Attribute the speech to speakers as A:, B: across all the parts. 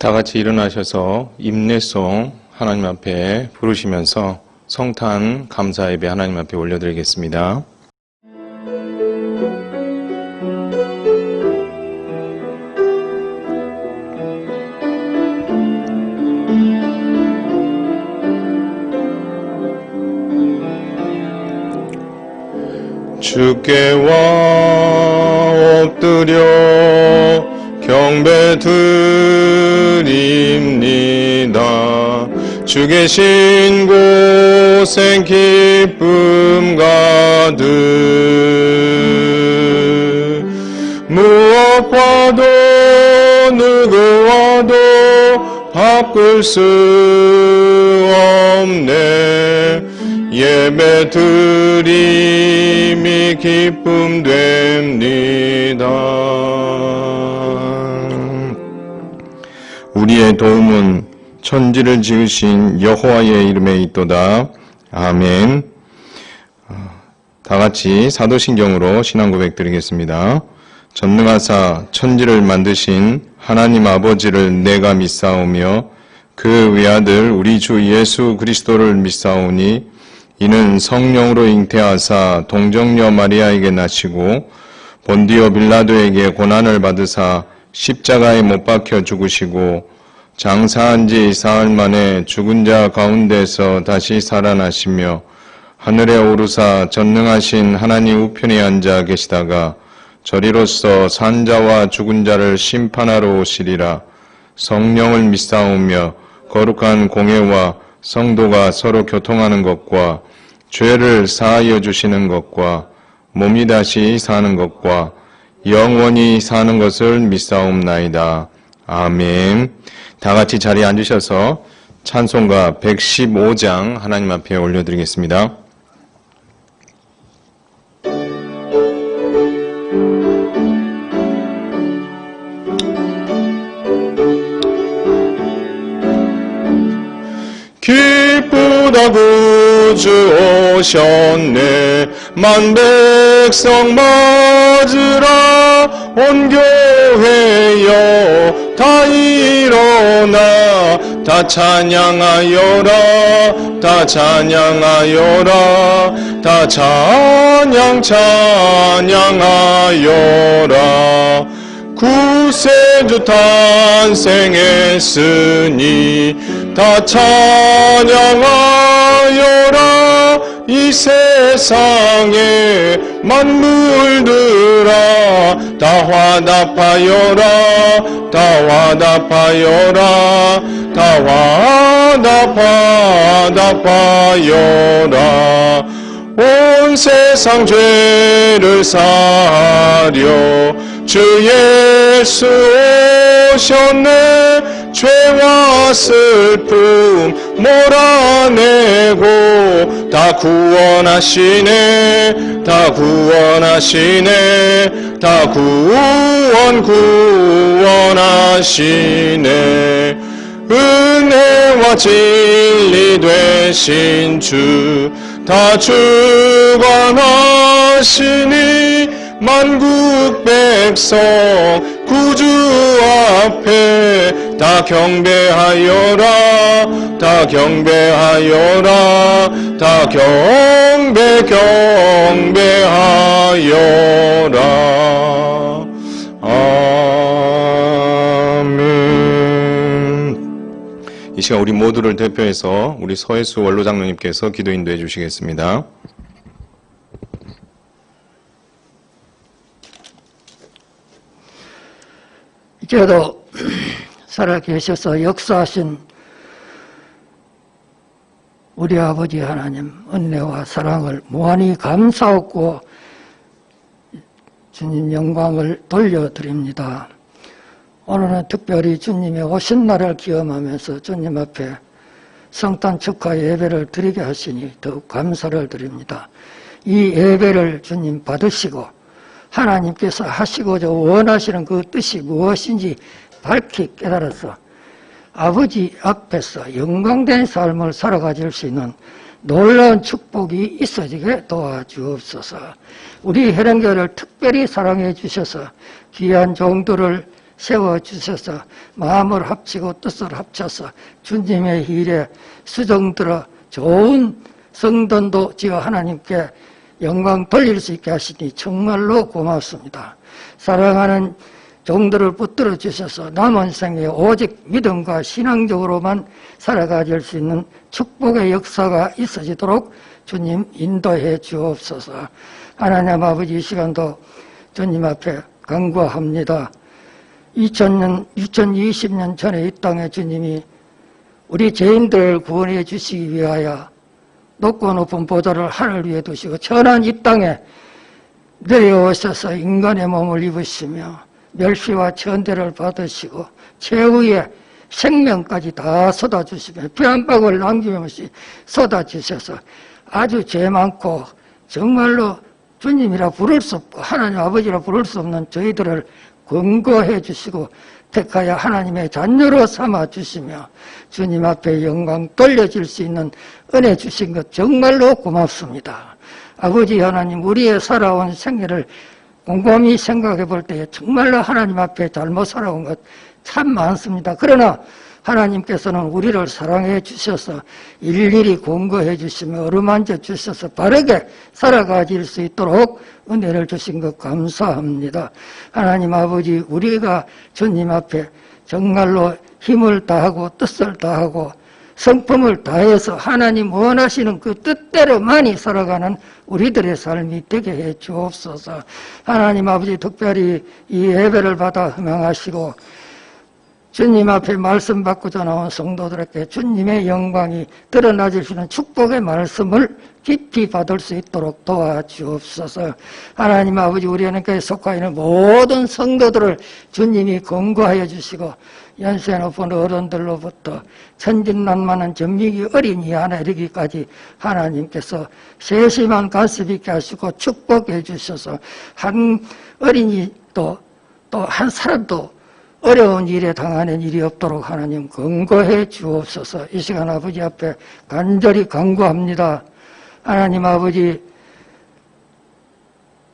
A: 다 같이 일어나셔서 임내송 하나님 앞에 부르시면서 성탄 감사 예배 하나님 앞에 올려드리겠습니다. 주께 엎드려 경배드립니다. 주 계신 곳엔 기쁨 가득 무엇과도 누구와도 바꿀 수 없네. 예배 드림이 기쁨 됩니다. 우리의 도움은 천지를 지으신 여호와의 이름에 있도다. 아멘. 다 같이 사도신경으로 신앙 고백 드리겠습니다. 전능하사 천지를 만드신 하나님 아버지를 내가 믿사오며 그 외아들 우리 주 예수 그리스도를 믿사오니 이는 성령으로 잉태하사 동정녀 마리아에게 나시고 본디오 빌라도에게 고난을 받으사 십자가에 못 박혀 죽으시고 장사한 지 사흘 만에 죽은 자 가운데서 다시 살아나시며 하늘에 오르사 전능하신 하나님 우편에 앉아 계시다가 저리로서 산 자와 죽은 자를 심판하러 오시리라. 성령을 믿사오며 거룩한 공회와 성도가 서로 교통하는 것과 죄를 사하여 주시는 것과 몸이 다시 사는 것과 영원히 사는 것을 믿사옵나이다. 아멘. 다 같이 자리에 앉으셔서 찬송가 115장 하나님 앞에 올려드리겠습니다. 기쁘다 구주 오셨네. 만백성 맞으라. 온 교회여 다 일어나. 다 찬양하여라. 다 찬양하여라. 다 찬양하여라. 구세주 탄생했으니 다 찬양하여라. 이 세상에 만물들아 다 화답하여라. 다 화답하여라. 다 화답하여라. 온 세상 죄를 사하려 주 예수 오셨네. 죄와 슬픔 몰아내고 다 구원하시네. 다 구원하시네. 다 구원하시네. 은혜와 진리 되신 주 다 주관하시니 만국 백성 구주 앞에 다 경배하여라. 다 경배하여라. 다 경배하여라. 아멘. 이 시간 우리 모두를 대표해서 우리 서혜수 원로장로님께서 기도 인도해 주시겠습니다.
B: 이제도 살아계셔서 역사하신 우리 아버지 하나님 은혜와 사랑을 무한히 감사하고 주님 영광을 돌려드립니다. 오늘은 특별히 주님의 오신 날을 기념하면서 주님 앞에 성탄 축하 예배를 드리게 하시니 더욱 감사를 드립니다. 이 예배를 주님 받으시고 하나님께서 하시고자 원하시는 그 뜻이 무엇인지 밝히 깨달아서 아버지 앞에서 영광된 삶을 살아가질 수 있는 놀라운 축복이 있어지게 도와주옵소서. 우리 해령교회를 특별히 사랑해 주셔서 귀한 종들을 세워주셔서 마음을 합치고 뜻을 합쳐서 주님의 일에 수정들어 좋은 성전도 지어 하나님께 영광 돌릴 수 있게 하시니 정말로 고맙습니다. 사랑하는 종들을 붙들어 주셔서 남은 생에 오직 믿음과 신앙적으로만 살아가질 수 있는 축복의 역사가 있어지도록 주님 인도해 주옵소서. 하나님 아버지, 이 시간도 주님 앞에 간구합니다. 2020년 전에 이 땅에 주님이 우리 죄인들을 구원해 주시기 위하여 높고 높은 보좌를 하늘 위에 두시고 천한 이 땅에 내려오셔서 인간의 몸을 입으시며 멸시와 천대를 받으시고 최후의 생명까지 다 쏟아주시며 피 한 방울 남김없이 쏟아주셔서 아주 죄 많고 정말로 주님이라 부를 수 없고 하나님 아버지라 부를 수 없는 저희들을 권고해 주시고 택하여 하나님의 자녀로 삼아 주시며 주님 앞에 영광 돌려질 수 있는 은혜 주신 것 정말로 고맙습니다. 아버지 하나님, 우리의 살아온 생애를 곰곰이 생각해 볼 때에 정말로 하나님 앞에 잘못 살아온 것 참 많습니다. 그러나 하나님께서는 우리를 사랑해 주셔서 일일이 권고해 주시며 어루만져 주셔서 바르게 살아가질 수 있도록 은혜를 주신 것 감사합니다. 하나님 아버지, 우리가 주님 앞에 정말로 힘을 다하고 뜻을 다하고 성품을 다해서 하나님 원하시는 그 뜻대로만이 살아가는 우리들의 삶이 되게 해 주옵소서. 하나님 아버지, 특별히 이 예배를 받아 흥황하시고 주님 앞에 말씀 받고자 나온 성도들에게 주님의 영광이 드러나질 수 있는 축복의 말씀을 깊이 받을 수 있도록 도와주옵소서. 하나님 아버지, 우리 하나님께 속하 있는 모든 성도들을 주님이 권고하여 주시고 연세 높은 어른들로부터 천진난만한 전미기 어린이 하나 이르기까지 하나님께서 세심한 관습 있게 하시고 축복해 주셔서 한 어린이도 또 한 사람도 어려운 일에 당하는 일이 없도록 하나님 권고해 주옵소서. 이 시간 아버지 앞에 간절히 간구합니다. 하나님 아버지,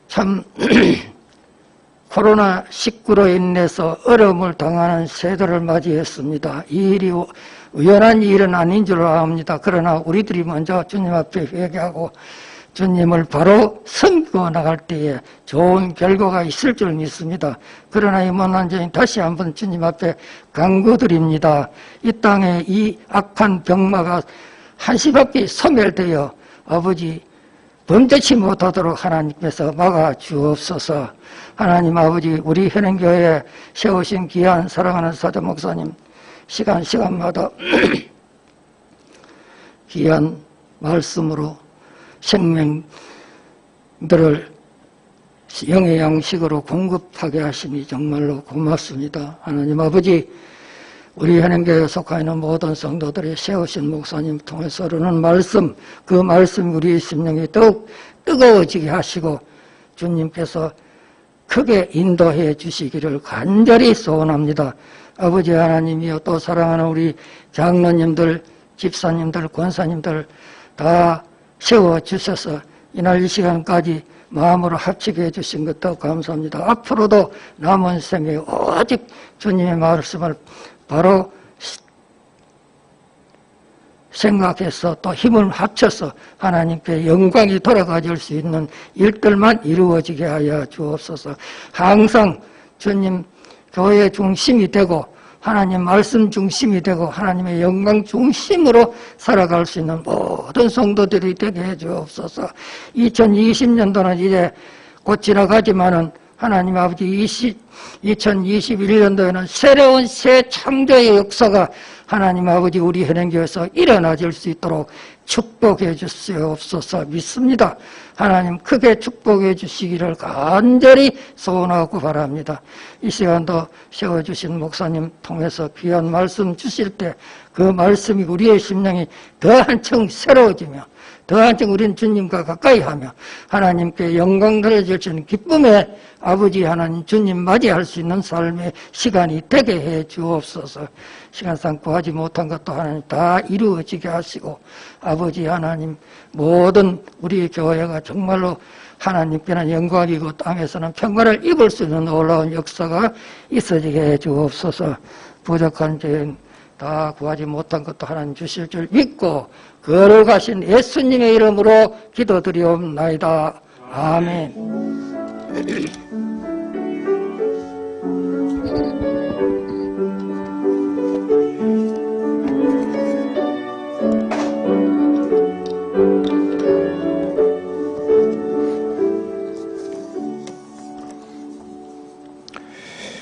B: 참 코로나19로 인해서 어려움을 당하는 세대를 맞이했습니다. 이 일이 우연한 일은 아닌 줄 압니다. 그러나 우리들이 먼저 주님 앞에 회개하고 주님을 바로 섬기고 나갈 때에 좋은 결과가 있을 줄 믿습니다. 그러나 이 못난 죄인 다시 한번 주님 앞에 간구드립니다. 이 땅에 이 악한 병마가 한시바퀴 소멸되어 아버지 범죄치 못하도록 하나님께서 막아 주옵소서. 하나님 아버지, 우리 현행교회에 세우신 귀한 사랑하는 사도 목사님 시간마다 귀한 말씀으로 생명들을 영의 양식으로 공급하게 하시니 정말로 고맙습니다. 하나님 아버지, 우리 현행교회에 속하 있는 모든 성도들이 세우신 목사님 통해서 흐르는 말씀, 그 말씀이 우리의 심령이 더욱 뜨거워지게 하시고 주님께서 크게 인도해 주시기를 간절히 소원합니다. 아버지 하나님이여, 또 사랑하는 우리 장로님들, 집사님들, 권사님들 다 세워주셔서 이날 이 시간까지 마음으로 합치게 해주신 것도 감사합니다. 앞으로도 남은 생에 오직 주님의 말씀을 바로 생각해서 또 힘을 합쳐서 하나님께 영광이 돌아가질 수 있는 일들만 이루어지게 하여 주옵소서. 항상 주님 교회 중심이 되고 하나님 말씀 중심이 되고 하나님의 영광 중심으로 살아갈 수 있는 모든 성도들이 되게 해 주옵소서. 2020년도는 이제 곧 지나가지만은 하나님 아버지 2021년도에는 새로운 새 창조의 역사가 하나님 아버지 우리 현행교회에서 일어나질 수 있도록 축복해 주시옵소서. 믿습니다. 하나님 크게 축복해 주시기를 간절히 소원하고 바랍니다. 이 시간도 세워주신 목사님 통해서 귀한 말씀 주실 때 그 말씀이 우리의 심령이 더 한층 새로워지며 더 한층 우리는 주님과 가까이 하며 하나님께 영광 돌려줄 수 있는 기쁨의 아버지 하나님 주님 맞이할 수 있는 삶의 시간이 되게 해 주옵소서. 시간상 구하지 못한 것도 하나님 다 이루어지게 하시고 아버지 하나님 모든 우리 교회가 정말로 하나님께는 영광이고 땅에서는 평강을 입을 수 있는 놀라운 역사가 있어지게 해 주옵소서. 부족한 죄 다 구하지 못한 것도 하나님 주실 줄 믿고 거룩하신 예수님의 이름으로 기도드리옵나이다. 아멘.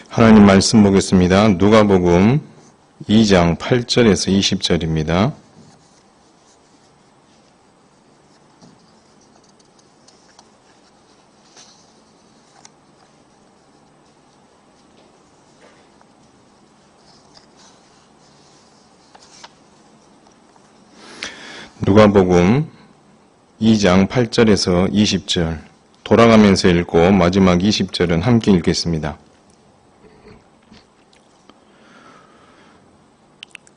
A: 하나님 말씀 보겠습니다. 누가복음 2장 8절에서 20절입니다. 누가복음 2장 8절에서 20절 돌아가면서 읽고 마지막 20절은 함께 읽겠습니다.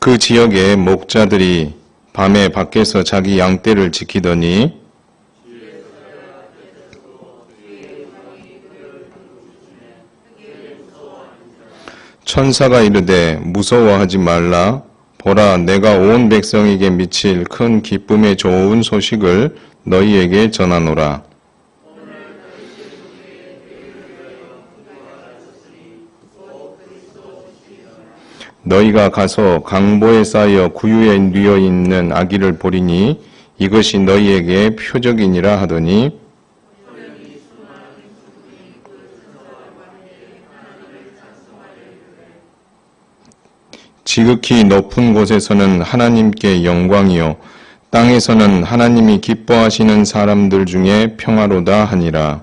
A: 그 지역의 목자들이 밤에 밖에서 자기 양떼를 지키더니 천사가 이르되 무서워하지 말라. 보라, 내가 온 백성에게 미칠 큰 기쁨의 좋은 소식을 너희에게 전하노라. 너희가 가서 강보에 쌓여 구유에 뉘어 있는 아기를 보리니 이것이 너희에게 표적이니라 하더니 지극히 높은 곳에서는 하나님께 영광이요 땅에서는 하나님이 기뻐하시는 사람들 중에 평화로다 하니라.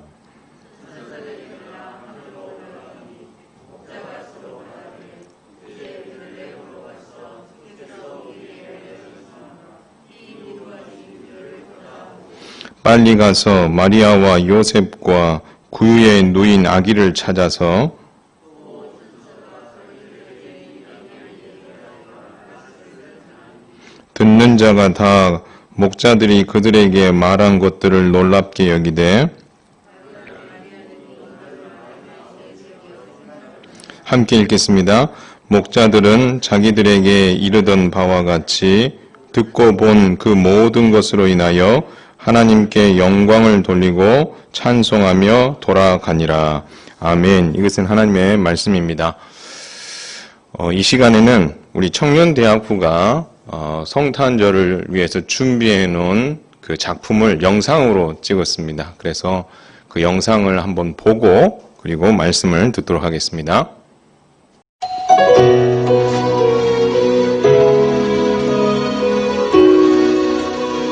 A: 빨리 가서 마리아와 요셉과 구유에 누인 아기를 찾아서 듣는 자가 다 목자들이 그들에게 말한 것들을 놀랍게 여기되 함께 읽겠습니다. 목자들은 자기들에게 이르던 바와 같이 듣고 본 그 모든 것으로 인하여 하나님께 영광을 돌리고 찬송하며 돌아가니라. 아멘. 이것은 하나님의 말씀입니다. 이 시간에는 우리 청년대학부가 성탄절을 위해서 준비해 놓은 그 작품을 영상으로 찍었습니다. 그래서 그 영상을 한번 보고 그리고 말씀을 듣도록 하겠습니다.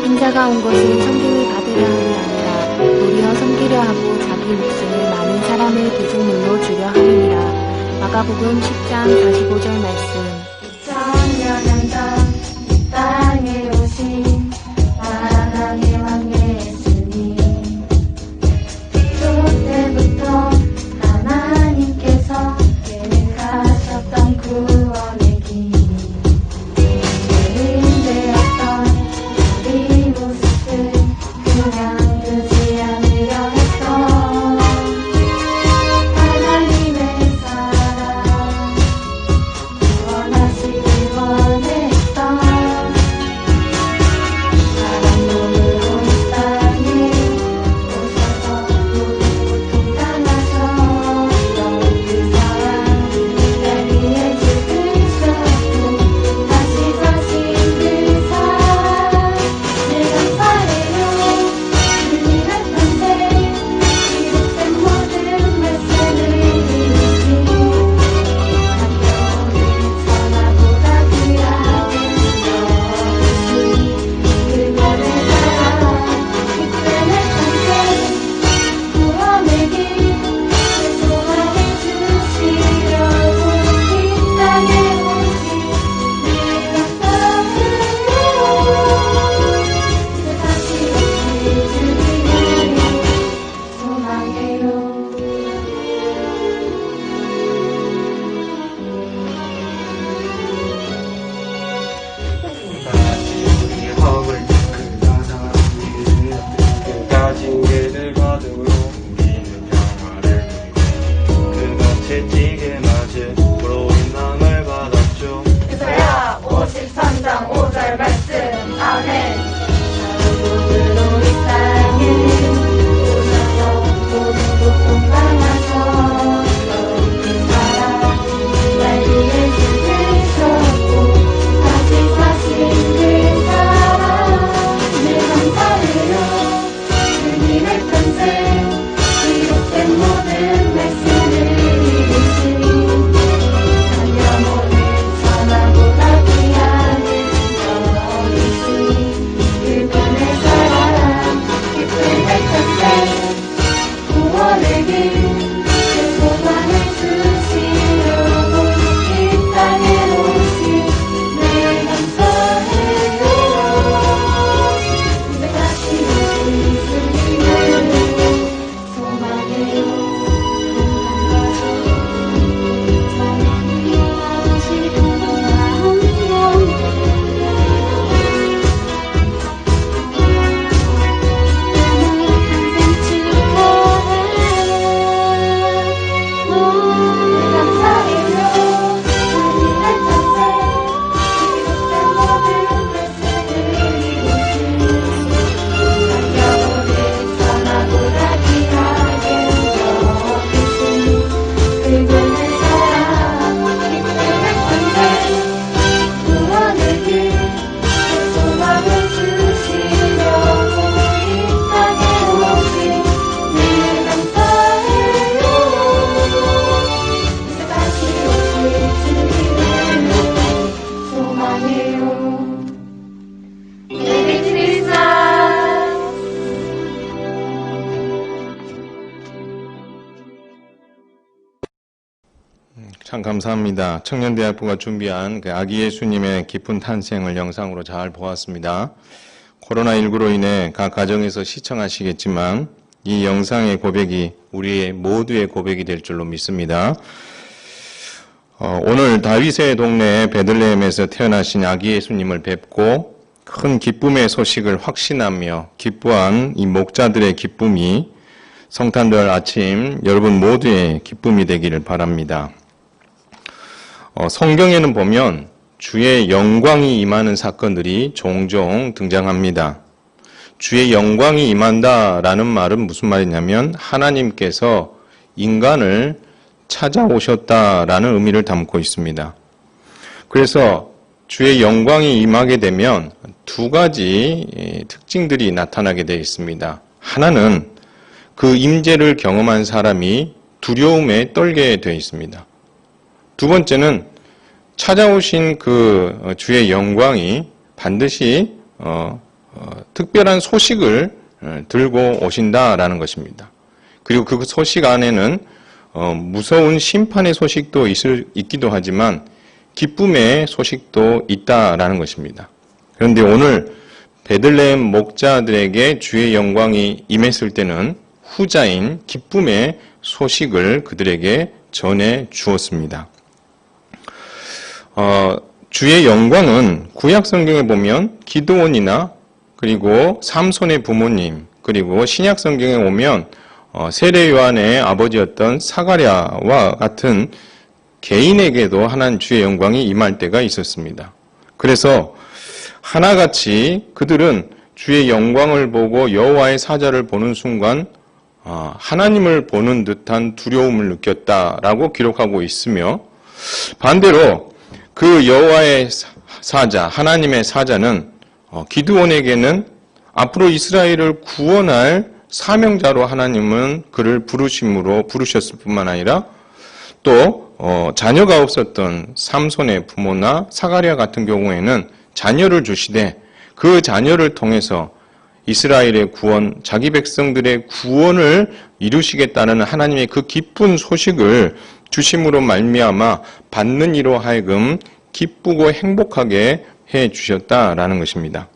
C: 인자가 온 것은 섬김을 받으려 함이 아니라 도리어 섬기려 하고 자기 목숨을 많은 사람의 대속물로 주려 함이니라. 마가복음 10장 45절 말씀.
D: 2000년 전 이 땅에 오신 사랑의 왕 예수님, 초대부터 하나님께서 계획하셨던 구원의 길, 죄인되었던 우리 모습을 그냥 두지 않으려 했던 하나님의 사랑, 구원하신
A: 참 감사합니다. 청년대학부가 준비한 그 아기 예수님의 기쁜 탄생을 영상으로 잘 보았습니다. 코로나19로 인해 각 가정에서 시청하시겠지만 이 영상의 고백이 우리의 모두의 고백이 될 줄로 믿습니다. 오늘 다윗의 동네 베들레헴에서 태어나신 아기 예수님을 뵙고 큰 기쁨의 소식을 확신하며 기뻐한 이 목자들의 기쁨이 성탄절 아침 여러분 모두의 기쁨이 되기를 바랍니다. 성경에는 보면 주의 영광이 임하는 사건들이 종종 등장합니다. 주의 영광이 임한다라는 말은 무슨 말이냐면 하나님께서 인간을 찾아오셨다라는 의미를 담고 있습니다. 그래서 주의 영광이 임하게 되면 두 가지 특징들이 나타나게 되어 있습니다. 하나는 그 임재를 경험한 사람이 두려움에 떨게 되어 있습니다. 두 번째는 찾아오신 그 주의 영광이 반드시 특별한 소식을 들고 오신다라는 것입니다. 그리고 그 소식 안에는 무서운 심판의 소식도 있기도 하지만 기쁨의 소식도 있다라는 것입니다. 그런데 오늘 베들레헴 목자들에게 주의 영광이 임했을 때는 후자인 기쁨의 소식을 그들에게 전해 주었습니다. 주의 영광은 구약 성경에 보면 기드온이나 그리고 삼손의 부모님 그리고 신약 성경에 오면 세례 요한의 아버지였던 사가랴와 같은 개인에게도 하나님 주의 영광이 임할 때가 있었습니다. 그래서 하나같이 그들은 주의 영광을 보고 여호와의 사자를 보는 순간 하나님을 보는 듯한 두려움을 느꼈다라고 기록하고 있으며 반대로 그 여호와의 사자, 하나님의 사자는 기드온에게는 앞으로 이스라엘을 구원할 사명자로 하나님은 그를 부르셨을 뿐만 아니라 또 자녀가 없었던 삼손의 부모나 사가랴 같은 경우에는 자녀를 주시되 그 자녀를 통해서 이스라엘의 구원, 자기 백성들의 구원을 이루시겠다는 하나님의 그 기쁜 소식을 주심으로 말미암아 받는 이로 하여금 기쁘고 행복하게 해 주셨다라는 것입니다.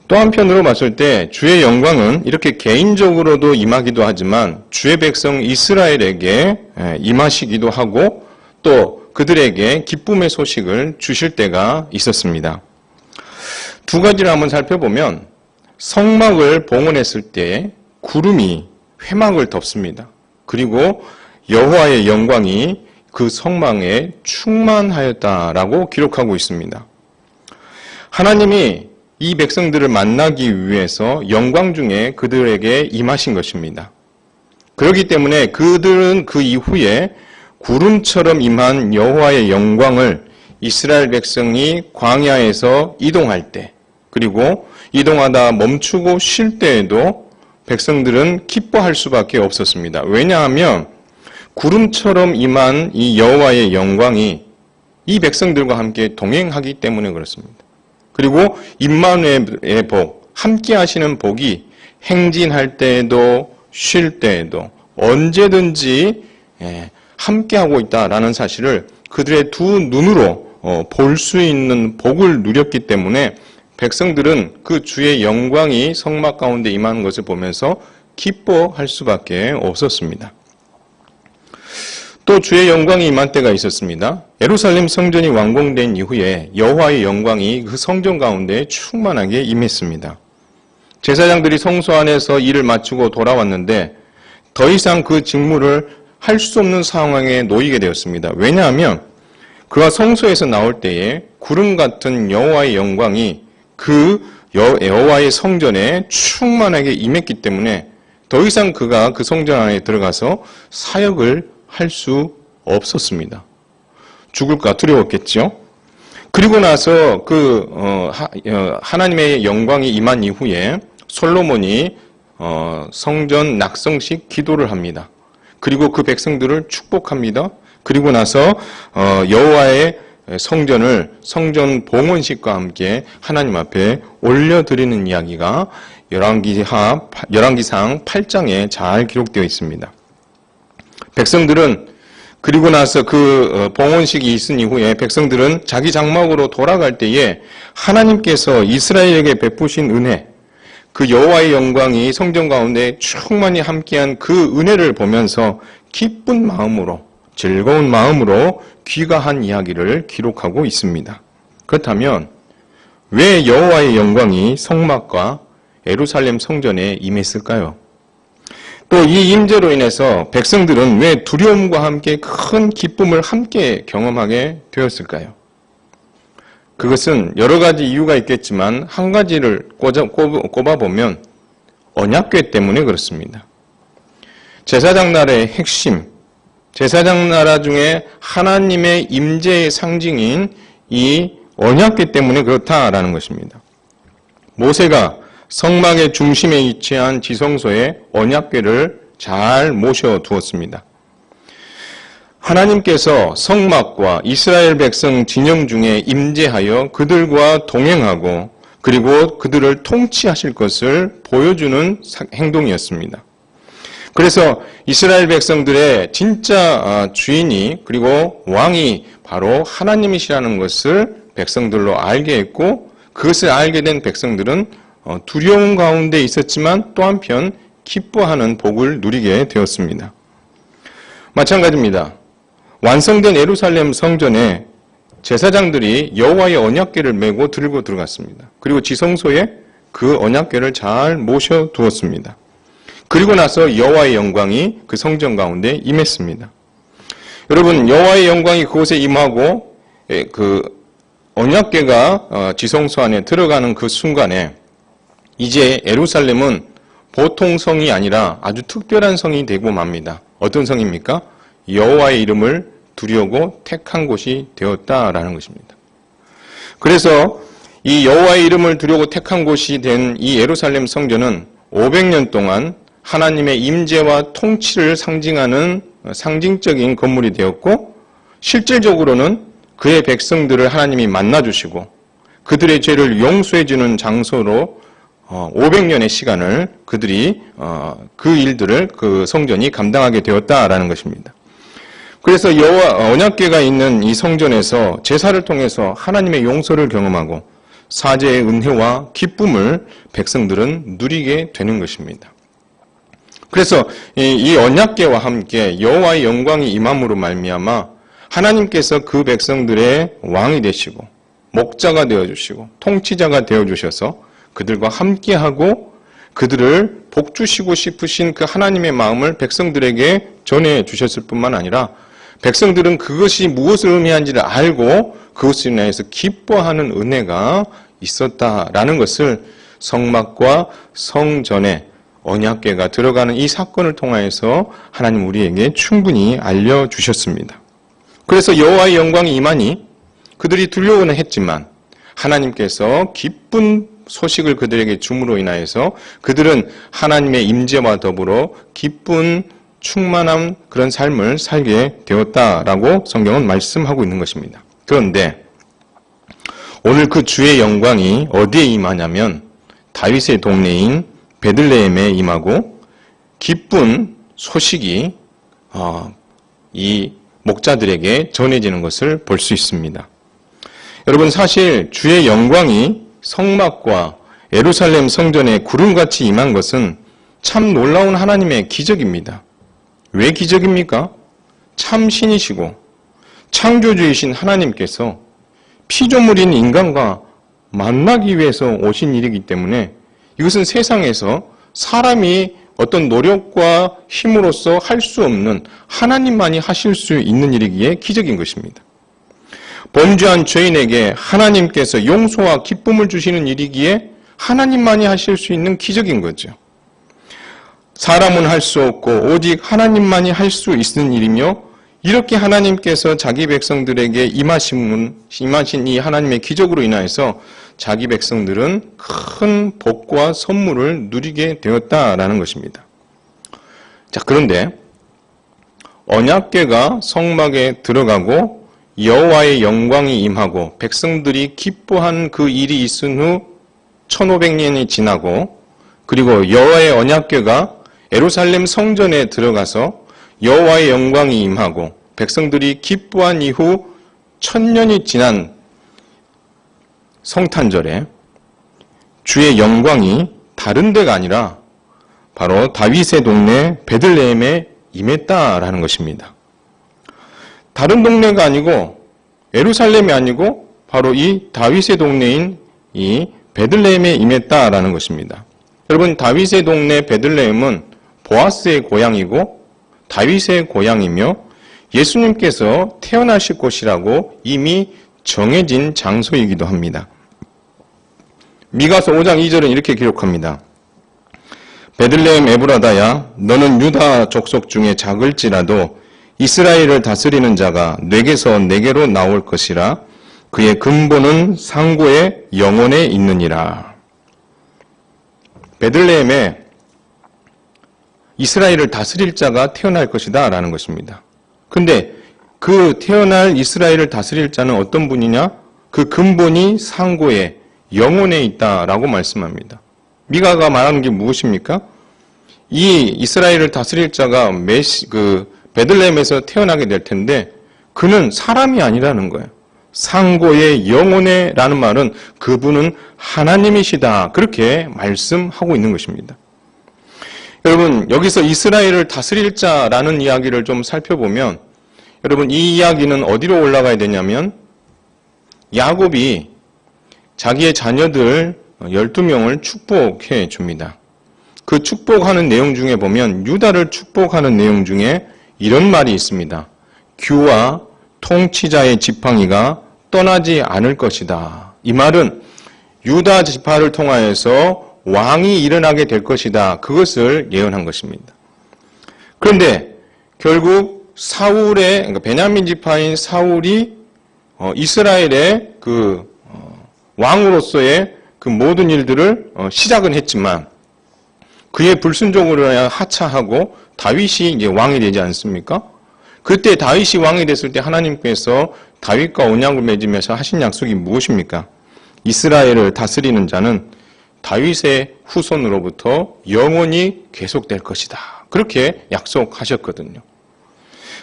A: 또 한편으로 봤을 때 주의 영광은 이렇게 개인적으로도 임하기도 하지만 주의 백성 이스라엘에게 임하시기도 하고 또 그들에게 기쁨의 소식을 주실 때가 있었습니다. 두 가지를 한번 살펴보면 성막을 봉헌했을 때 구름이 회막을 덮습니다. 그리고 여호와의 영광이 그 성막에 충만하였다라고 기록하고 있습니다. 하나님이 이 백성들을 만나기 위해서 영광 중에 그들에게 임하신 것입니다. 그렇기 때문에 그들은 그 이후에 구름처럼 임한 여호와의 영광을 이스라엘 백성이 광야에서 이동할 때 그리고 이동하다 멈추고 쉴 때에도 백성들은 기뻐할 수밖에 없었습니다. 왜냐하면 구름처럼 임한 이 여호와의 영광이 이 백성들과 함께 동행하기 때문에 그렇습니다. 그리고 임마누엘의 복, 함께 하시는 복이 행진할 때에도 쉴 때에도 언제든지 함께하고 있다라는 사실을 그들의 두 눈으로 볼 수 있는 복을 누렸기 때문에 백성들은 그 주의 영광이 성막 가운데 임하는 것을 보면서 기뻐할 수밖에 없었습니다. 또 주의 영광이 임한 때가 있었습니다. 예루살렘 성전이 완공된 이후에 여호와의 영광이 그 성전 가운데 충만하게 임했습니다. 제사장들이 성소 안에서 일을 마치고 돌아왔는데 더 이상 그 직무를 할 수 없는 상황에 놓이게 되었습니다. 왜냐하면 그가 성소에서 나올 때에 구름 같은 여호와의 영광이 그 여호와의 성전에 충만하게 임했기 때문에 더 이상 그가 그 성전 안에 들어가서 사역을 할 수 없었습니다. 죽을까 두려웠겠죠. 그리고 나서 하나님의 영광이 임한 이후에 솔로몬이 성전 낙성식 기도를 합니다. 그리고 그 백성들을 축복합니다. 그리고 나서 여호와의 성전 봉헌식과 함께 하나님 앞에 올려드리는 이야기가 열왕기상 8장에 잘 기록되어 있습니다. 백성들은 그리고 나서 그 봉헌식이 있은 이후에 백성들은 자기 장막으로 돌아갈 때에 하나님께서 이스라엘에게 베푸신 은혜, 그 여호와의 영광이 성전 가운데 충만히 함께한 그 은혜를 보면서 기쁜 마음으로, 즐거운 마음으로 귀가한 이야기를 기록하고 있습니다. 그렇다면 왜 여호와의 영광이 성막과 예루살렘 성전에 임했을까요? 또 이 임재로 인해서 백성들은 왜 두려움과 함께 큰 기쁨을 함께 경험하게 되었을까요? 그것은 여러 가지 이유가 있겠지만 한 가지를 꼽아보면 언약궤 때문에 그렇습니다. 제사장 나라의 핵심, 제사장 나라 중에 하나님의 임재의 상징인 이 언약궤 때문에 그렇다라는 것입니다. 모세가 성막의 중심에 위치한 지성소에 언약궤를 잘 모셔두었습니다. 하나님께서 성막과 이스라엘 백성 진영 중에 임재하여 그들과 동행하고 그리고 그들을 통치하실 것을 보여주는 행동이었습니다. 그래서 이스라엘 백성들의 진짜 주인이 그리고 왕이 바로 하나님이시라는 것을 백성들로 알게 했고 그것을 알게 된 백성들은 두려움 가운데 있었지만 또 한편 기뻐하는 복을 누리게 되었습니다. 마찬가지입니다. 완성된 예루살렘 성전에 제사장들이 여호와의 언약궤를 메고 들고 들어갔습니다. 그리고 지성소에 그 언약궤를 잘 모셔 두었습니다. 그리고 나서 여호와의 영광이 그 성전 가운데 임했습니다. 여러분, 여호와의 영광이 그곳에 임하고 그 언약궤가 지성소 안에 들어가는 그 순간에 이제 예루살렘은 보통 성이 아니라 아주 특별한 성이 되고 맙니다. 어떤 성입니까? 여호와의 이름을 두려고 택한 곳이 되었다라는 것입니다. 그래서 이 여호와의 이름을 두려고 택한 곳이 된 이 예루살렘 성전은 500년 동안 하나님의 임재와 통치를 상징하는 상징적인 건물이 되었고 실질적으로는 그의 백성들을 하나님이 만나주시고 그들의 죄를 용서해주는 장소로 500년의 시간을 그들이 그 일들을 그 성전이 감당하게 되었다라는 것입니다. 그래서 여호와 언약궤가 있는 이 성전에서 제사를 통해서 하나님의 용서를 경험하고 사죄의 은혜와 기쁨을 백성들은 누리게 되는 것입니다. 그래서 이 언약궤와 함께 여호와의 영광이 임함으로 말미암아 하나님께서 그 백성들의 왕이 되시고 목자가 되어주시고 통치자가 되어주셔서 그들과 함께하고 그들을 복주시고 싶으신 그 하나님의 마음을 백성들에게 전해주셨을 뿐만 아니라 백성들은 그것이 무엇을 의미하는지를 알고 그것을 인하여서 기뻐하는 은혜가 있었다라는 것을 성막과 성전에 언약궤가 들어가는 이 사건을 통하여서 하나님 우리에게 충분히 알려주셨습니다. 그래서 여호와의 영광이 임하니 그들이 두려워는 했지만 하나님께서 기쁜 소식을 그들에게 줌으로 인하여서 그들은 하나님의 임재와 더불어 기쁜 충만한 그런 삶을 살게 되었다라고 성경은 말씀하고 있는 것입니다. 그런데 오늘 그 주의 영광이 어디에 임하냐면 다윗의 동네인 베들레헴에 임하고 기쁜 소식이 이 목자들에게 전해지는 것을 볼 수 있습니다. 여러분, 사실 주의 영광이 성막과 예루살렘 성전에 구름같이 임한 것은 참 놀라운 하나님의 기적입니다. 왜 기적입니까? 참 신이시고 창조주이신 하나님께서 피조물인 인간과 만나기 위해서 오신 일이기 때문에 이것은 세상에서 사람이 어떤 노력과 힘으로써 할 수 없는 하나님만이 하실 수 있는 일이기에 기적인 것입니다. 범죄한 죄인에게 하나님께서 용서와 기쁨을 주시는 일이기에 하나님만이 하실 수 있는 기적인 거죠. 사람은 할 수 없고 오직 하나님만이 할 수 있는 일이며 이렇게 하나님께서 자기 백성들에게 임하신 이 하나님의 기적으로 인하여서 자기 백성들은 큰 복과 선물을 누리게 되었다라는 것입니다. 자, 그런데 언약궤가 성막에 들어가고 여호와의 영광이 임하고 백성들이 기뻐한 그 일이 있은 후 1500년이 지나고 그리고 여호와의 언약궤가 예루살렘 성전에 들어가서 여호와의 영광이 임하고 백성들이 기뻐한 이후 1000년이 지난 성탄절에 주의 영광이 다른 데가 아니라 바로 다윗의 동네 베들레헴에 임했다라는 것입니다. 다른 동네가 아니고 예루살렘이 아니고 바로 이 다윗의 동네인 이 베들레헴에 임했다라는 것입니다. 여러분, 다윗의 동네 베들레헴은 보아스의 고향이고 다윗의 고향이며 예수님께서 태어나실 곳이라고 이미 정해진 장소이기도 합니다. 미가서 5장 2절은 이렇게 기록합니다. 베들레헴 에브라다야, 너는 유다 족속 중에 작을지라도 이스라엘을 다스리는 자가 내게서 내게로 나올 것이라. 그의 근본은 상고의 영혼에 있느니라. 베들레헴에 이스라엘을 다스릴 자가 태어날 것이다 라는 것입니다. 근데 그 태어날 이스라엘을 다스릴 자는 어떤 분이냐? 그 근본이 상고의 영혼에 있다라고 말씀합니다. 미가가 말하는 게 무엇입니까? 이 이스라엘을 다스릴 자가 베들레헴에서 태어나게 될 텐데 그는 사람이 아니라는 거예요. 상고의 영혼에 라는 말은 그분은 하나님이시다. 그렇게 말씀하고 있는 것입니다. 여러분, 여기서 이스라엘을 다스릴 자라는 이야기를 좀 살펴보면 여러분, 이 이야기는 어디로 올라가야 되냐면 야곱이 자기의 자녀들 12명을 축복해 줍니다. 그 축복하는 내용 중에 보면 유다를 축복하는 내용 중에 이런 말이 있습니다. 규와 통치자의 지팡이가 떠나지 않을 것이다. 이 말은 유다 지파를 통하여서 왕이 일어나게 될 것이다. 그것을 예언한 것입니다. 그런데 결국 사울의, 그러니까 베냐민 지파인 사울이 이스라엘의 왕으로서의 그 모든 일들을 시작은 했지만 그의 불순종으로 하차하고 다윗이 이제 왕이 되지 않습니까? 그때 다윗이 왕이 됐을 때 하나님께서 다윗과 언약을 맺으면서 하신 약속이 무엇입니까? 이스라엘을 다스리는 자는 다윗의 후손으로부터 영원히 계속될 것이다. 그렇게 약속하셨거든요.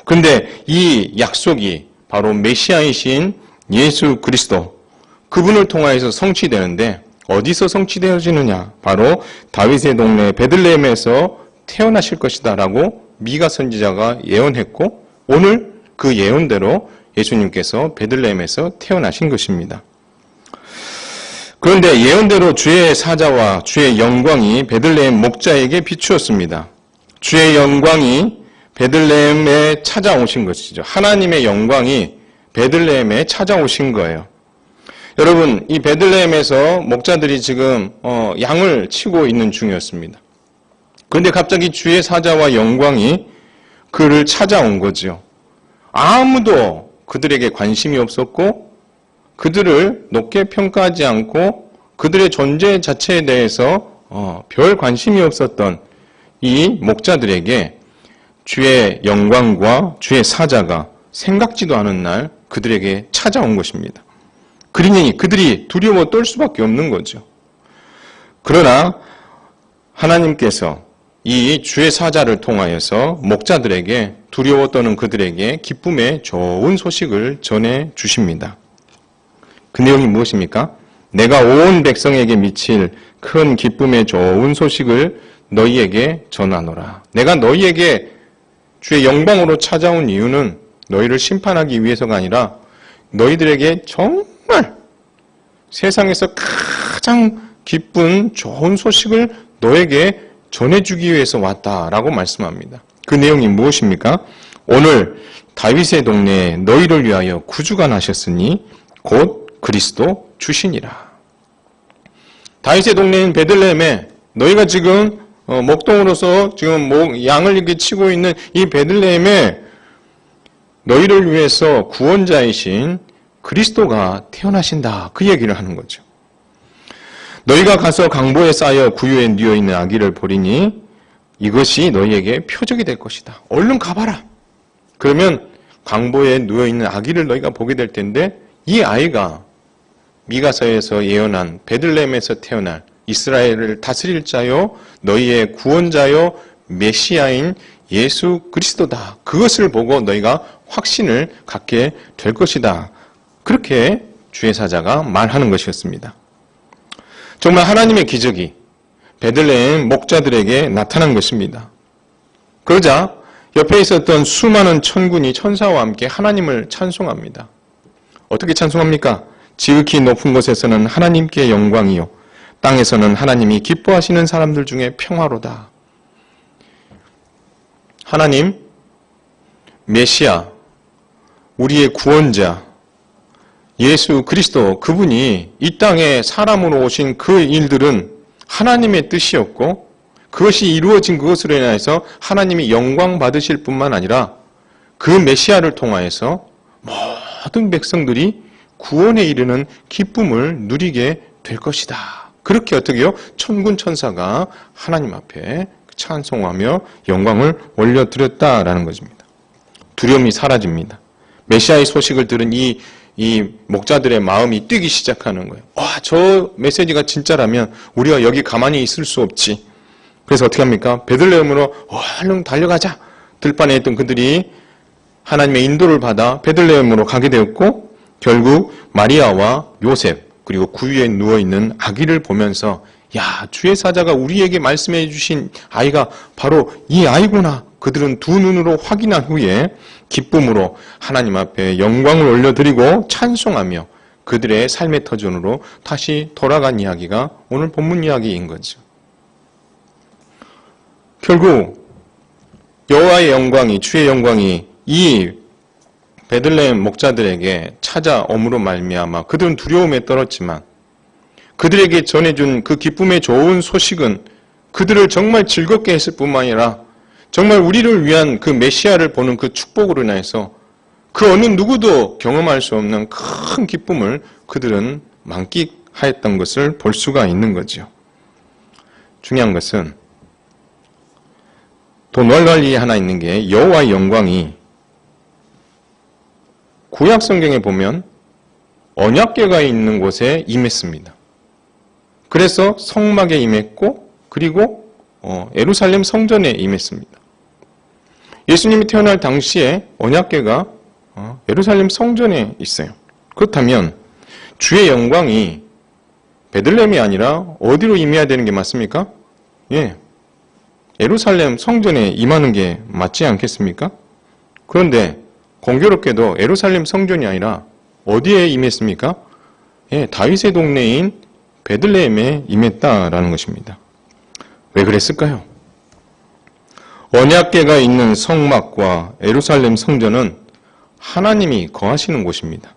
A: 그런데 이 약속이 바로 메시아이신 예수 그리스도, 그분을 통하여서 성취되는데 어디서 성취되어지느냐? 바로 다윗의 동네 베들레헴에서 태어나실 것이다 라고 미가 선지자가 예언했고 오늘 그 예언대로 예수님께서 베들레헴에서 태어나신 것입니다. 그런데 예언대로 주의 사자와 주의 영광이 베들레헴 목자에게 비추었습니다. 주의 영광이 베들레헴에 찾아오신 것이죠. 하나님의 영광이 베들레헴에 찾아오신 거예요. 여러분, 이 베들레헴에서 목자들이 지금 양을 치고 있는 중이었습니다. 그런데 갑자기 주의 사자와 영광이 그를 찾아온 거죠. 아무도 그들에게 관심이 없었고 그들을 높게 평가하지 않고 그들의 존재 자체에 대해서 별 관심이 없었던 이 목자들에게 주의 영광과 주의 사자가 생각지도 않은 날 그들에게 찾아온 것입니다. 그러니 그들이 두려워 떨 수밖에 없는 거죠. 그러나 하나님께서 이 주의 사자를 통하여서 목자들에게 두려워 떠는 그들에게 기쁨의 좋은 소식을 전해 주십니다. 그 내용이 무엇입니까? 내가 온 백성에게 미칠 큰 기쁨의 좋은 소식을 너희에게 전하노라. 내가 너희에게 주의 영광으로 찾아온 이유는 너희를 심판하기 위해서가 아니라 너희들에게 정말 세상에서 가장 기쁜 좋은 소식을 너에게 전해주기 위해서 왔다라고 말씀합니다. 그 내용이 무엇입니까? 오늘 다윗의 동네에 너희를 위하여 구주가 나셨으니 곧 그리스도 주시니라. 다윗의 동네인 베들레헴에 너희가 지금 목동으로서 지금 양을 이렇게 치고 있는 이 베들레헴에 너희를 위해서 구원자이신 그리스도가 태어나신다. 그 얘기를 하는 거죠. 너희가 가서 강보에 쌓여 구유에 뉘어 있는 아기를 보리니 이것이 너희에게 표적이 될 것이다. 얼른 가봐라. 그러면 강보에 누워 있는 아기를 너희가 보게 될 텐데 이 아이가 미가서에서 예언한 베들레헴에서 태어날 이스라엘을 다스릴 자요 너희의 구원자요 메시아인 예수 그리스도다. 그것을 보고 너희가 확신을 갖게 될 것이다. 그렇게 주의 사자가 말하는 것이었습니다. 정말 하나님의 기적이 베들레헴 목자들에게 나타난 것입니다. 그러자 옆에 있었던 수많은 천군이 천사와 함께 하나님을 찬송합니다. 어떻게 찬송합니까? 지극히 높은 곳에서는 하나님께 영광이요 땅에서는 하나님이 기뻐하시는 사람들 중에 평화로다. 하나님, 메시아, 우리의 구원자, 예수 그리스도 그분이 이 땅에 사람으로 오신 그 일들은 하나님의 뜻이었고 그것이 이루어진 그것으로 인해서 하나님이 영광 받으실 뿐만 아니라 그 메시아를 통하여서 모든 백성들이 구원에 이르는 기쁨을 누리게 될 것이다. 그렇게 어떻게요? 천군 천사가 하나님 앞에 찬송하며 영광을 올려드렸다라는 것입니다. 두려움이 사라집니다. 메시아의 소식을 들은 이 목자들의 마음이 뛰기 시작하는 거예요. 와, 저 메시지가 진짜라면 우리가 여기 가만히 있을 수 없지. 그래서 어떻게 합니까? 베들레헴으로 얼른 달려가자. 들판에 있던 그들이 하나님의 인도를 받아 베들레헴으로 가게 되었고 결국 마리아와 요셉 그리고 구유에 누워있는 아기를 보면서 야, 주의 사자가 우리에게 말씀해 주신 아이가 바로 이 아이구나. 그들은 두 눈으로 확인한 후에 기쁨으로 하나님 앞에 영광을 올려드리고 찬송하며 그들의 삶의 터전으로 다시 돌아간 이야기가 오늘 본문 이야기인 거죠. 결국 여호와의 영광이 주의 영광이 이 베들레헴 목자들에게 찾아옴으로 말미암아 그들은 두려움에 떨었지만 그들에게 전해준 그 기쁨의 좋은 소식은 그들을 정말 즐겁게 했을 뿐만 아니라 정말 우리를 위한 그 메시아를 보는 그 축복으로 인해서 그 어느 누구도 경험할 수 없는 큰 기쁨을 그들은 만끽하였던 것을 볼 수가 있는 거죠. 중요한 것은 더 놀랄 일이 하나 있는 게 여호와의 영광이 구약 성경에 보면 언약궤가 있는 곳에 임했습니다. 그래서 성막에 임했고 그리고 예루살렘 성전에 임했습니다. 예수님이 태어날 당시에 언약궤가 예루살렘 성전에 있어요. 그렇다면 주의 영광이 베들레헴이 아니라 어디로 임해야 되는 게 맞습니까? 예, 예루살렘 성전에 임하는 게 맞지 않겠습니까? 그런데 공교롭게도 예루살렘 성전이 아니라 어디에 임했습니까? 예, 다윗의 동네인 베들레헴에 임했다라는 것입니다. 왜 그랬을까요? 언약궤가 있는 성막과 예루살렘 성전은 하나님이 거하시는 곳입니다.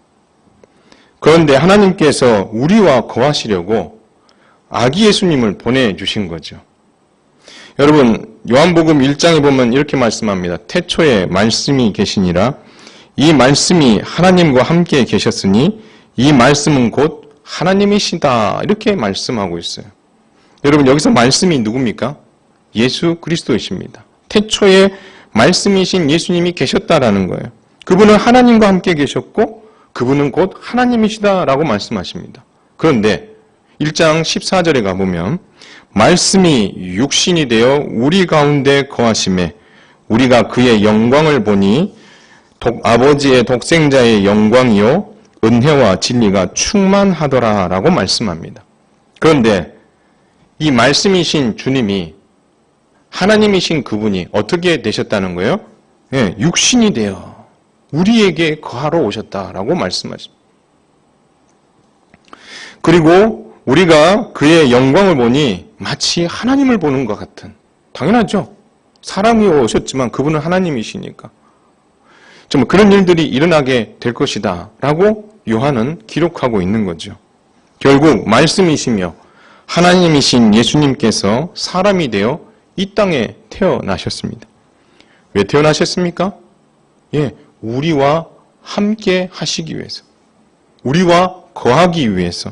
A: 그런데 하나님께서 우리와 거하시려고 아기 예수님을 보내주신 거죠. 여러분, 요한복음 1장에 보면 이렇게 말씀합니다. 태초에 말씀이 계시니라. 이 말씀이 하나님과 함께 계셨으니 이 말씀은 곧 하나님이시다. 이렇게 말씀하고 있어요. 여러분, 여기서 말씀이 누굽니까? 예수 그리스도이십니다. 태초에 말씀이신 예수님이 계셨다라는 거예요. 그분은 하나님과 함께 계셨고 그분은 곧 하나님이시다라고 말씀하십니다. 그런데 1장 14절에 가보면 말씀이 육신이 되어 우리 가운데 거하심에 우리가 그의 영광을 보니 아버지의 독생자의 영광이요 은혜와 진리가 충만하더라라고 말씀합니다. 그런데 이 말씀이신 주님이 하나님이신 그분이 어떻게 되셨다는 거예요? 예, 육신이 되어 우리에게 거하러 오셨다라고 말씀하십니다. 그리고 우리가 그의 영광을 보니 마치 하나님을 보는 것 같은, 당연하죠. 사람이 오셨지만 그분은 하나님이시니까 정말 그런 일들이 일어나게 될 것이다 라고 요한은 기록하고 있는 거죠. 결국 말씀이시며 하나님이신 예수님께서 사람이 되어 이 땅에 태어나셨습니다. 왜 태어나셨습니까? 예, 우리와 함께 하시기 위해서, 우리와 거하기 위해서.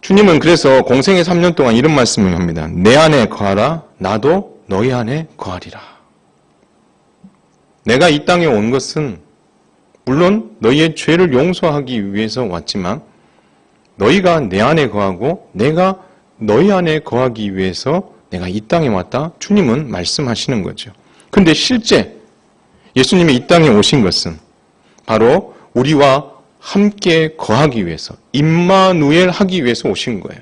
A: 주님은 그래서 공생의 3년 동안 이런 말씀을 합니다. 내 안에 거하라, 나도 너희 안에 거하리라. 내가 이 땅에 온 것은 물론 너희의 죄를 용서하기 위해서 왔지만 너희가 내 안에 거하고 내가 너희 안에 거하기 위해서 내가 이 땅에 왔다. 주님은 말씀하시는 거죠. 근데 실제 예수님이 이 땅에 오신 것은 바로 우리와 함께 거하기 위해서, 임마누엘 하기 위해서 오신 거예요.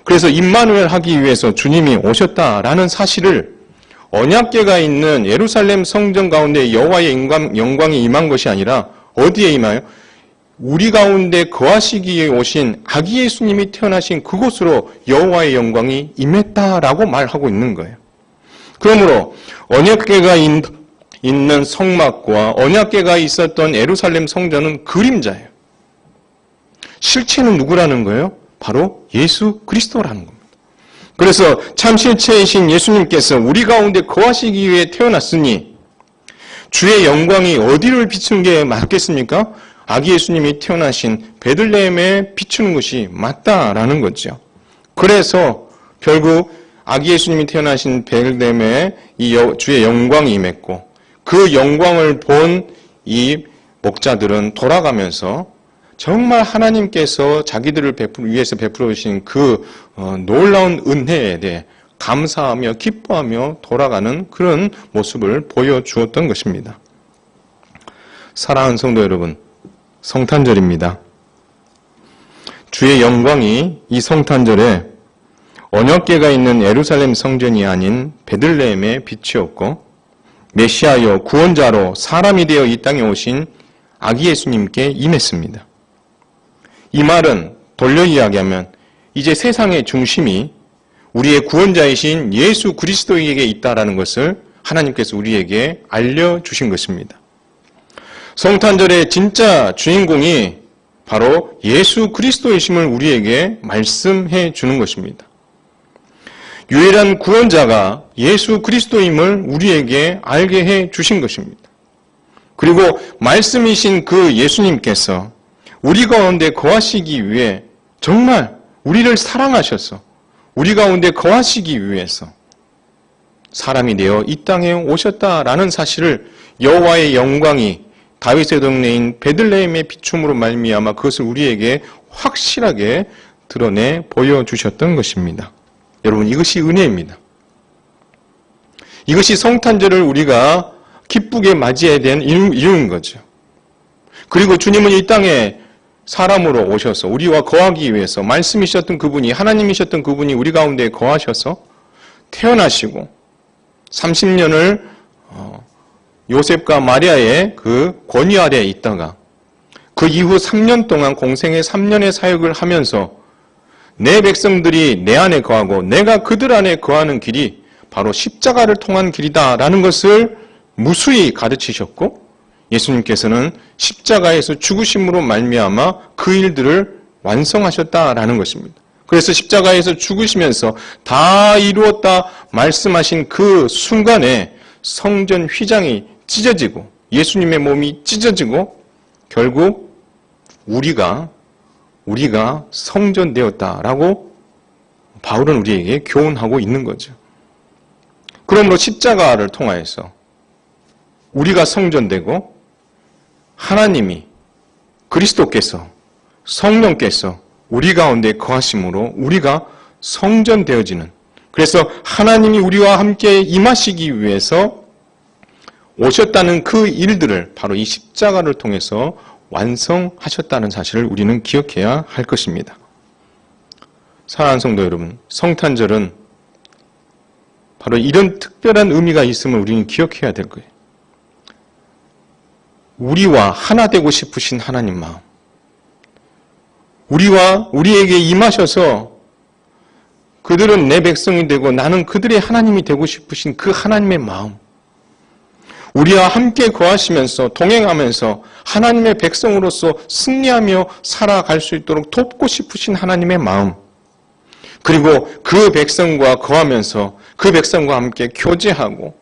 A: 그래서 임마누엘 하기 위해서 주님이 오셨다라는 사실을 언약궤가 있는 예루살렘 성전 가운데 여호와의 영광이 임한 것이 아니라 어디에 임하여? 우리 가운데 거하시기 위해 오신 아기 예수님이 태어나신 그곳으로 여호와의 영광이 임했다라고 말하고 있는 거예요. 그러므로 언약궤가 있는 성막과 언약궤가 있었던 예루살렘 성전은 그림자예요. 실체는 누구라는 거예요? 바로 예수 그리스도라는 겁니다. 그래서 참 실체이신 예수님께서 우리 가운데 거하시기 위해 태어났으니 주의 영광이 어디를 비추는 게 맞겠습니까? 아기 예수님이 태어나신 베들레헴에 비추는 것이 맞다라는 거죠. 그래서 결국 아기 예수님이 태어나신 베들레헴에 이 주의 영광이 임했고 그 영광을 본 이 목자들은 돌아가면서 정말 하나님께서 자기들을 위해서 베풀어 주신 그 놀라운 은혜에 대해 감사하며 기뻐하며 돌아가는 그런 모습을 보여주었던 것입니다. 사랑하는 성도 여러분, 성탄절입니다. 주의 영광이 이 성탄절에 언약궤가 있는 예루살렘 성전이 아닌 베들레헴에 비추었고 메시아여 구원자로 사람이 되어 이 땅에 오신 아기 예수님께 임했습니다. 이 말은 돌려 이야기하면 이제 세상의 중심이 우리의 구원자이신 예수 그리스도에게 있다라는 것을 하나님께서 우리에게 알려주신 것입니다. 성탄절의 진짜 주인공이 바로 예수 그리스도이심을 우리에게 말씀해 주는 것입니다. 유일한 구원자가 예수 그리스도임을 우리에게 알게 해 주신 것입니다. 그리고 말씀이신 그 예수님께서 우리 가운데 거하시기 위해 정말 우리를 사랑하셔서 우리 가운데 거하시기 위해서 사람이 되어 이 땅에 오셨다라는 사실을 여호와의 영광이 다윗의 동네인 베들레헴의 비춤으로 말미암아 그것을 우리에게 확실하게 드러내 보여주셨던 것입니다. 여러분, 이것이 은혜입니다. 이것이 성탄절을 우리가 기쁘게 맞이해야 되는 이유인 거죠. 그리고 주님은 이 땅에 사람으로 오셔서 우리와 거하기 위해서 말씀이셨던 그분이, 하나님이셨던 그분이 우리 가운데 거하셔서 태어나시고 30년을 요셉과 마리아의 그 권위 아래에 있다가 그 이후 3년 동안 공생의 3년의 사역을 하면서 내 백성들이 내 안에 거하고 내가 그들 안에 거하는 길이 바로 십자가를 통한 길이다라는 것을 무수히 가르치셨고 예수님께서는 십자가에서 죽으심으로 말미암아 그 일들을 완성하셨다라는 것입니다. 그래서 십자가에서 죽으시면서 다 이루었다 말씀하신 그 순간에 성전 휘장이 찢어지고 예수님의 몸이 찢어지고 결국 우리가 성전되었다라고 바울은 우리에게 교훈하고 있는 거죠. 그러므로 십자가를 통하여서 우리가 성전되고 하나님이 그리스도께서 성령께서 우리 가운데 거하심으로 우리가 성전되어지는, 그래서 하나님이 우리와 함께 임하시기 위해서 오셨다는 그 일들을 바로 이 십자가를 통해서 완성하셨다는 사실을 우리는 기억해야 할 것입니다. 사랑하는 성도 여러분, 성탄절은 바로 이런 특별한 의미가 있음을 우리는 기억해야 될 거예요. 우리와 하나 되고 싶으신 하나님 마음, 우리에게 임하셔서 그들은 내 백성이 되고 나는 그들의 하나님이 되고 싶으신 그 하나님의 마음, 우리와 함께 거하시면서 동행하면서 하나님의 백성으로서 승리하며 살아갈 수 있도록 돕고 싶으신 하나님의 마음, 그리고 그 백성과 거하면서 그 백성과 함께 교제하고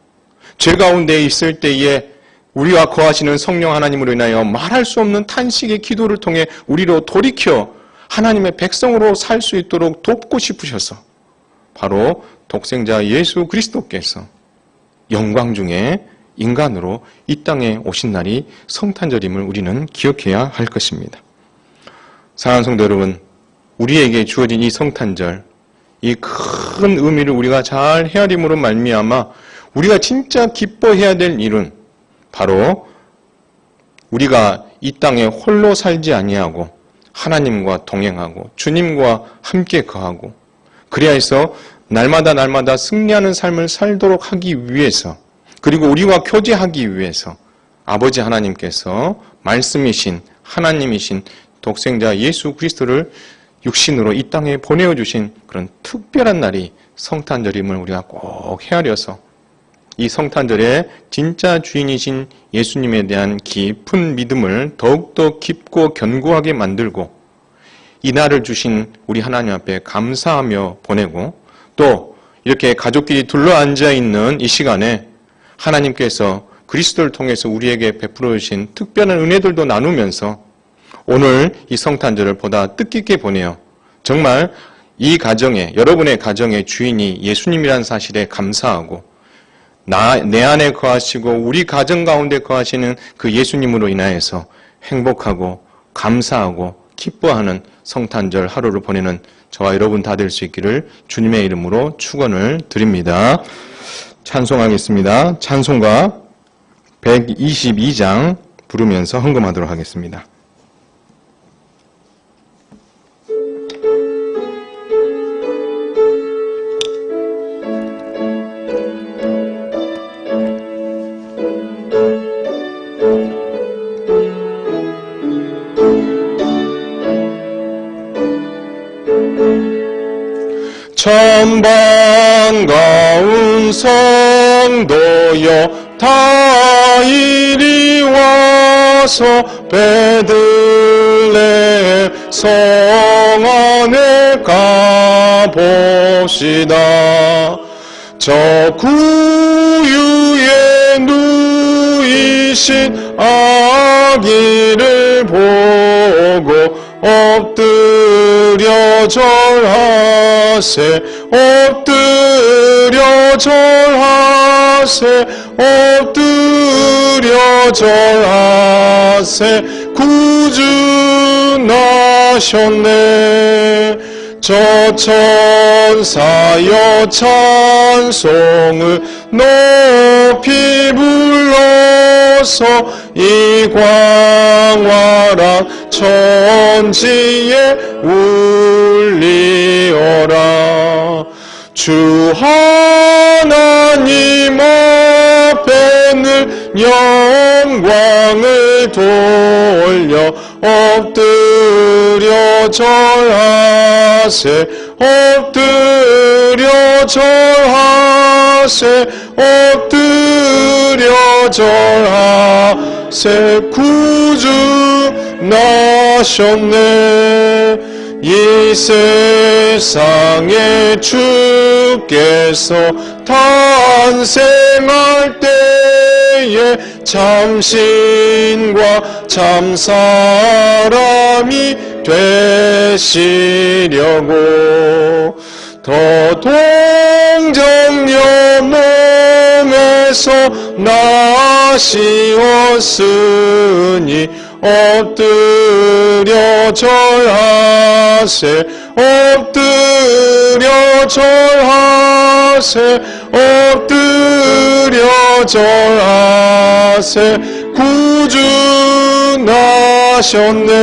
A: 죄 가운데 있을 때에 우리와 거하시는 성령 하나님으로 인하여 말할 수 없는 탄식의 기도를 통해 우리로 돌이켜 하나님의 백성으로 살 수 있도록 돕고 싶으셔서 바로 독생자 예수 그리스도께서 영광 중에 인간으로 이 땅에 오신 날이 성탄절임을 우리는 기억해야 할 것입니다. 사랑하는 성도 여러분, 우리에게 주어진 이 성탄절, 이 큰 의미를 우리가 잘 헤아림으로 말미암아 우리가 진짜 기뻐해야 될 일은 바로 우리가 이 땅에 홀로 살지 아니하고 하나님과 동행하고 주님과 함께 거하고 그래야 해서 날마다 승리하는 삶을 살도록 하기 위해서 그리고 우리와 교제하기 위해서 아버지 하나님께서 말씀이신 하나님이신 독생자 예수 그리스도를 육신으로 이 땅에 보내어주신 그런 특별한 날이 성탄절임을 우리가 꼭 헤아려서 이 성탄절의 진짜 주인이신 예수님에 대한 깊은 믿음을 더욱더 깊고 견고하게 만들고 이 날을 주신 우리 하나님 앞에 감사하며 보내고 또 이렇게 가족끼리 둘러앉아 있는 이 시간에 하나님께서 그리스도를 통해서 우리에게 베풀어 주신 특별한 은혜들도 나누면서 오늘 이 성탄절을 보다 뜻깊게 보내요. 정말 이 가정에 여러분의 가정의 주인이 예수님이라는 사실에 감사하고 내 안에 거하시고 우리 가정 가운데 거하시는 그 예수님으로 인하여서 행복하고 감사하고 기뻐하는 성탄절 하루를 보내는 저와 여러분 다 될 수 있기를 주님의 이름으로 축원을 드립니다. 찬송하겠습니다. 찬송가 122장 부르면서 헌금하도록 하겠습니다. 참 반가운 성도여 다 이리 와서 베들레헴 성 안에 가봅시다. 저 구유에 누이신 아기를 보고 엎드려 절하세 엎드려 절하세 엎드려 절하세 구주 나셨네. 저 천사여 찬송을 높이 불러서 이 광활한 천지에 울리어라. 주 하나님 앞에 늘 영광을 돌려 엎드려 절하세 엎드려 절하세 엎드려 절하세 구주 나셨네. 이 세상에 주께서 탄생할 때에 참신과 참사람이 되시려고 더 동정녀 몸에서 나시었으니 엎드려 절하세 엎드려 절하세 엎드려 절하세 구주 나셨네.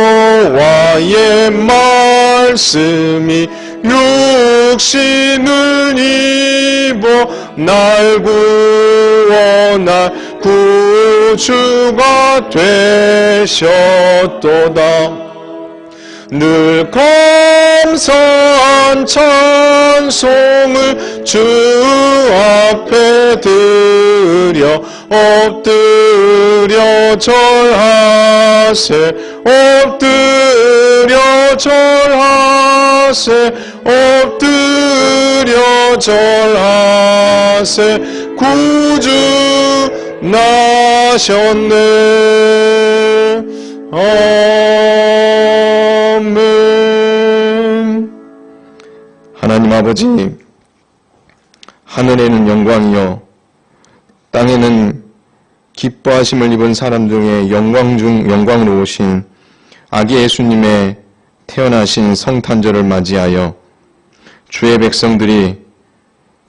A: 여호와의 말씀이 육신을 입어 날 구원할 구주가 되셨도다. 늘 감사한 찬송을 주 앞에 드려 엎드려 절하세 엎드려 절하세 엎드려 절하세 구주 나셨네. 아멘. 하나님 아버지, 하늘에는 영광이요 땅에는 기뻐하심을 입은 사람 중에 영광 중 영광으로 오신 아기 예수님의 태어나신 성탄절을 맞이하여 주의 백성들이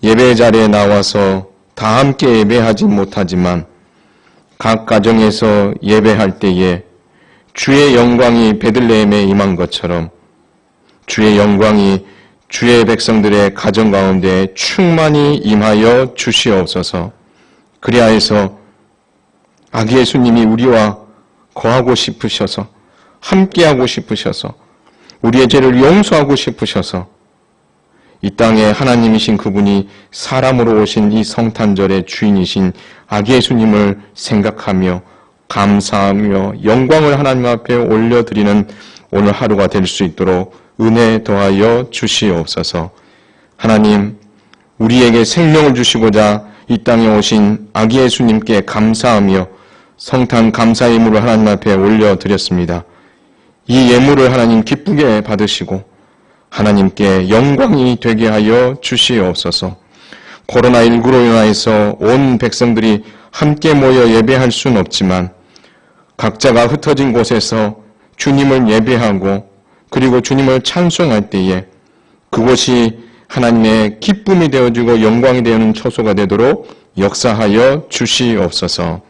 A: 예배 자리에 나와서 다 함께 예배하지 못하지만 각 가정에서 예배할 때에 주의 영광이 베들레헴에 임한 것처럼 주의 영광이 주의 백성들의 가정 가운데 충만히 임하여 주시옵소서. 그리하여서 아기 예수님이 우리와 거하고 싶으셔서 함께하고 싶으셔서 우리의 죄를 용서하고 싶으셔서 이 땅에 하나님이신 그분이 사람으로 오신 이 성탄절의 주인이신 아기 예수님을 생각하며 감사하며 영광을 하나님 앞에 올려드리는 오늘 하루가 될 수 있도록 은혜 더하여 주시옵소서. 하나님, 우리에게 생명을 주시고자 이 땅에 오신 아기 예수님께 감사하며 성탄 감사 예물을 하나님 앞에 올려드렸습니다. 이 예물을 하나님 기쁘게 받으시고 하나님께 영광이 되게 하여 주시옵소서. 코로나19로 인하여서 온 백성들이 함께 모여 예배할 수는 없지만 각자가 흩어진 곳에서 주님을 예배하고 그리고 주님을 찬송할 때에 그곳이 하나님의 기쁨이 되어지고 영광이 되는 처소가 되도록 역사하여 주시옵소서.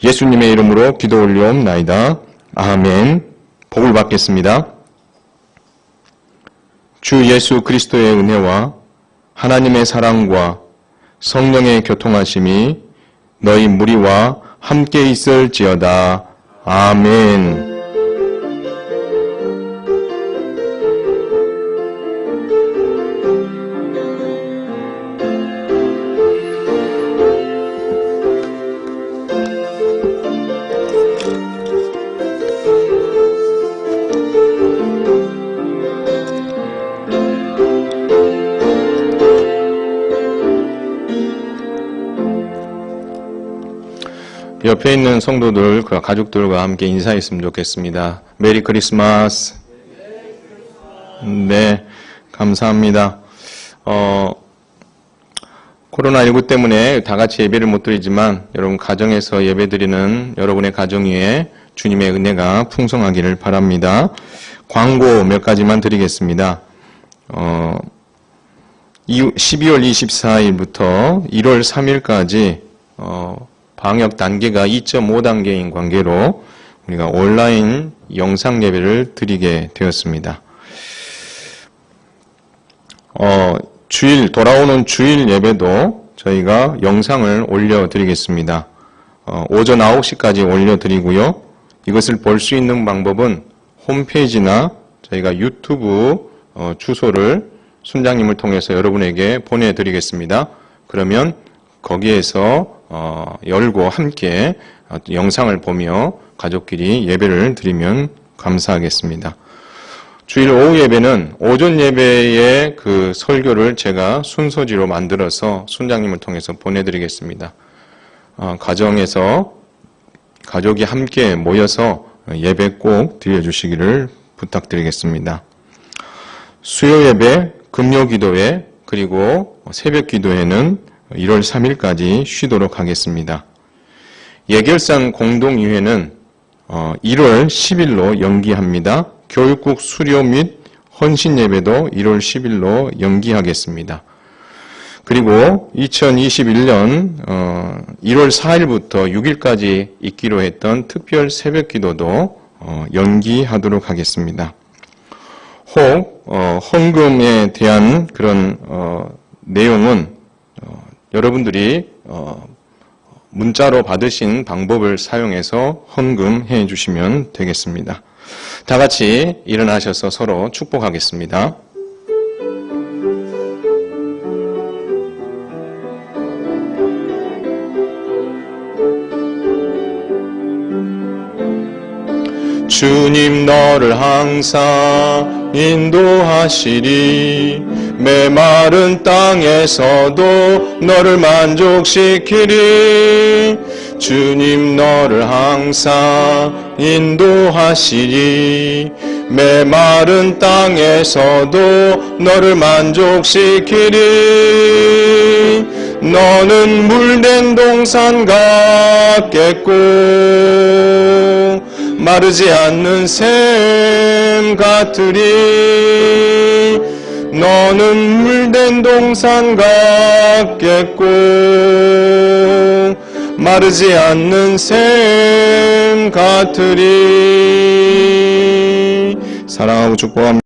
A: 예수님의 이름으로 기도 올려옵나이다. 아멘. 복을 받겠습니다. 주 예수 그리스도의 은혜와 하나님의 사랑과 성령의 교통하심이 너희 무리와 함께 있을지어다. 아멘. 옆에 있는 성도들, 그 가족들과 함께 인사했으면 좋겠습니다. 메리 크리스마스. 네, 감사합니다. 코로나19 때문에 다 같이 예배를 못 드리지만 여러분 가정에서 예배 드리는 여러분의 가정 위에 주님의 은혜가 풍성하기를 바랍니다. 광고 몇 가지만 드리겠습니다. 12월 24일부터 1월 3일까지 방역 단계가 2.5단계인 관계로 우리가 온라인 영상 예배를 드리게 되었습니다. 돌아오는 주일 예배도 저희가 영상을 올려드리겠습니다. 오전 9시까지 올려드리고요. 이것을 볼 수 있는 방법은 홈페이지나 저희가 유튜브 주소를 순장님을 통해서 여러분에게 보내드리겠습니다. 그러면 거기에서 열고 함께 영상을 보며 가족끼리 예배를 드리면 감사하겠습니다. 주일 오후 예배는 오전 예배의 그 설교를 제가 순서지로 만들어서 순장님을 통해서 보내드리겠습니다. 가정에서 가족이 함께 모여서 예배 꼭 드려주시기를 부탁드리겠습니다. 수요 예배, 금요 기도회, 그리고 새벽 기도회는 1월 3일까지 쉬도록 하겠습니다. 예결산 공동의회는 1월 10일로 연기합니다. 교육국 수료 및 헌신 예배도 1월 10일로 연기하겠습니다. 그리고 2021년 1월 4일부터 6일까지 있기로 했던 특별 새벽 기도도 연기하도록 하겠습니다. 혹 헌금에 대한 그런 내용은 여러분들이 문자로 받으신 방법을 사용해서 헌금해 주시면 되겠습니다. 다 같이 일어나셔서 서로 축복하겠습니다. 주님 너를 항상 인도하시리 메마른 땅에서도 너를 만족시키리 주님 너를 항상 인도하시리 메마른 땅에서도 너를 만족시키리 너는 물된 동산 같겠고 마르지 않는 샘 같으리. 너는 물된 동산 같겠고 마르지 않는 샘 같으리. 사랑하고 축복합니다.